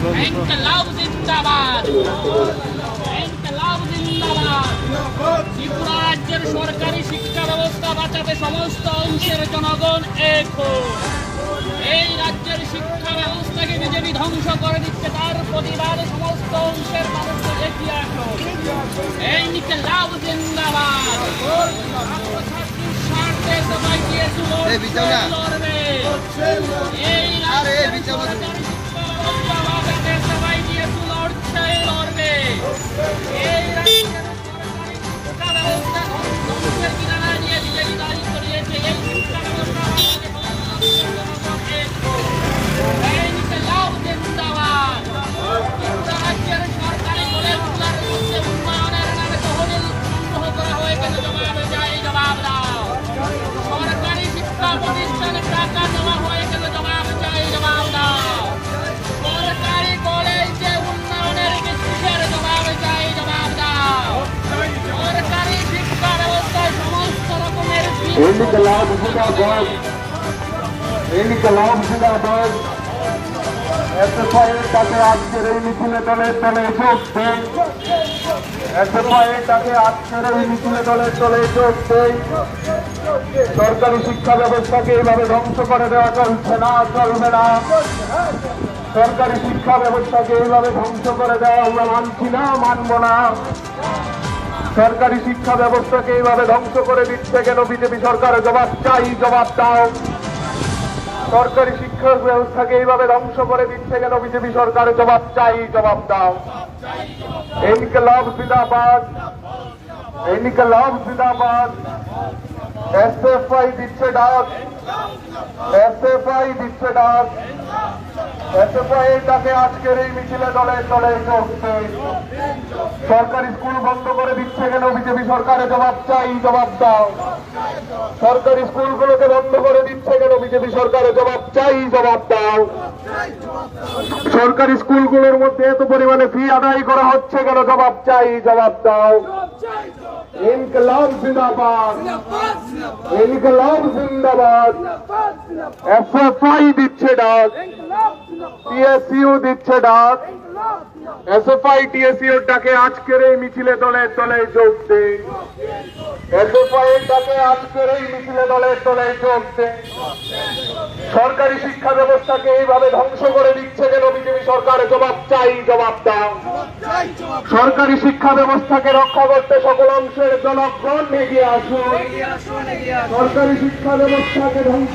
ইনকিলাব জিন্দাবাদ, ইনকিলাব জিন্দাবাদ। ত্রিপুরা রাজ্যের সরকারি শিক্ষা ব্যবস্থা বাঁচাতে সমস্ত অংশের জনগণ এক হোক। এই রাজ্যের শিক্ষা ব্যবস্থাকে বিজেপি ধ্বংস করে দিচ্ছে, তার প্রতিবাদ সমস্ত অংশের মানুষকে এগিয়ে আসুন। ইনকিলাব জিন্দাবাদ। ছাত্রছাত্রীর স্বার্থে সবাই দিয়ে লড়বে। এই রাজ্যের সরকারি শিক্ষা ব্যবস্থা বাঁচাতে সবাই দিয়ে লড়ছে, লড়বে। এই রাজ্যের সরকারি শিক্ষা ব্যবস্থা ধ্বংসের কিনারা নিয়ে বিজেপি দাঁড়িয়ে করিয়েছে। এই শিক্ষা ব্যবস্থা ইনকিলাব জিন্দাবাদ। ত্রিপুরা রাজ্যের সরকারি কলেজগুলোর মধ্যে উন্নয়নের নামে তহবিল সংগ্রহ করা হয়ে গেলে জবাবে চাই, জবাব দাও। সরকারি শিক্ষা প্রতিষ্ঠানে টাকা দেওয়া হয়ে গেলে জবাবে চাই, জবাব দাও। সরকারি কলেজে উন্নয়নের কিসের জবাবে চাই, জবাব দাও। সরকারি শিক্ষা ব্যবস্থায় সমস্ত রকমের ইনকিলাব জিন্দাবাদ, ইনকিলাব জিন্দাবাদ। এসএফআইয়ের ডাকে আজকের এই মিছিলে দলে দলে যোগ দেন। এসএফআইয়ের ডাকে আজকের এই মিছিলে দলে দলে যোগ দেন। সরকারি শিক্ষা ব্যবস্থাকে এইভাবে ধ্বংস করে দেওয়া চলছে না, চলবে না। সরকারি শিক্ষা ব্যবস্থাকে এইভাবে ধ্বংস করে দেওয়া আমরা মানছি না, মানব না। সরকারি শিক্ষা ব্যবস্থাকে এইভাবে ধ্বংস করে দিচ্ছে কেন বিজেপি সরকার? জবাব চাই, জবাব দাও। সরকারি শিক্ষা ব্যবস্থাকে এইভাবে ধ্বংস করে দিচ্ছে কেন বিজেপি সরকার? জবাব চাই, জবাব দাও। ইনকিলাব জিন্দাবাদ, ইনকিলাব জিন্দাবাদ। এসএফআই দিচ্ছে ডাক, এসএফআই দিচ্ছে ডাক। এসএফআই এর ডাকে আজকের এই মিছিলে দলে দলে যোগ দেন। সরকারি স্কুল বন্ধ করে দিচ্ছে কেন বিজেপি সরকারের? জবাব চাই, জবাব দাও। সরকারি স্কুলগুলোকে বন্ধ করে দিচ্ছে কেন বিজেপি সরকারের? জবাব চাই, জবাব দাও। সরকারি স্কুলগুলোর মধ্যে এত পরিমাণে ফি আদায় করা হচ্ছে কেন? জবাব চাই, জবাব দাও। ইনকিলাব জিন্দাবাদ, ইনকিলাব জিন্দাবাদ। এসএফআই দিচ্ছে ডাক, টিএসইউ দিচ্ছে ডাক। এসএফআই টিএসইউ ডাকে আজকের এই মিছিলে দলে দলে যোগ দেন। এসএফআই ডাকে আজকের এই মিছিলে দলে দলে যোগ দেন। সরকারি শিক্ষা ব্যবস্থাকে এইভাবে ধ্বংস করে দিচ্ছে কেন বিজেপি সরকার? জবাব চাই, জবাব দাও। সরকারি শিক্ষা ব্যবস্থাকে রক্ষা করতে সকল অংশের জনগণ এগিয়ে আসুন। সরকারি শিক্ষা ব্যবস্থাকে ধ্বংস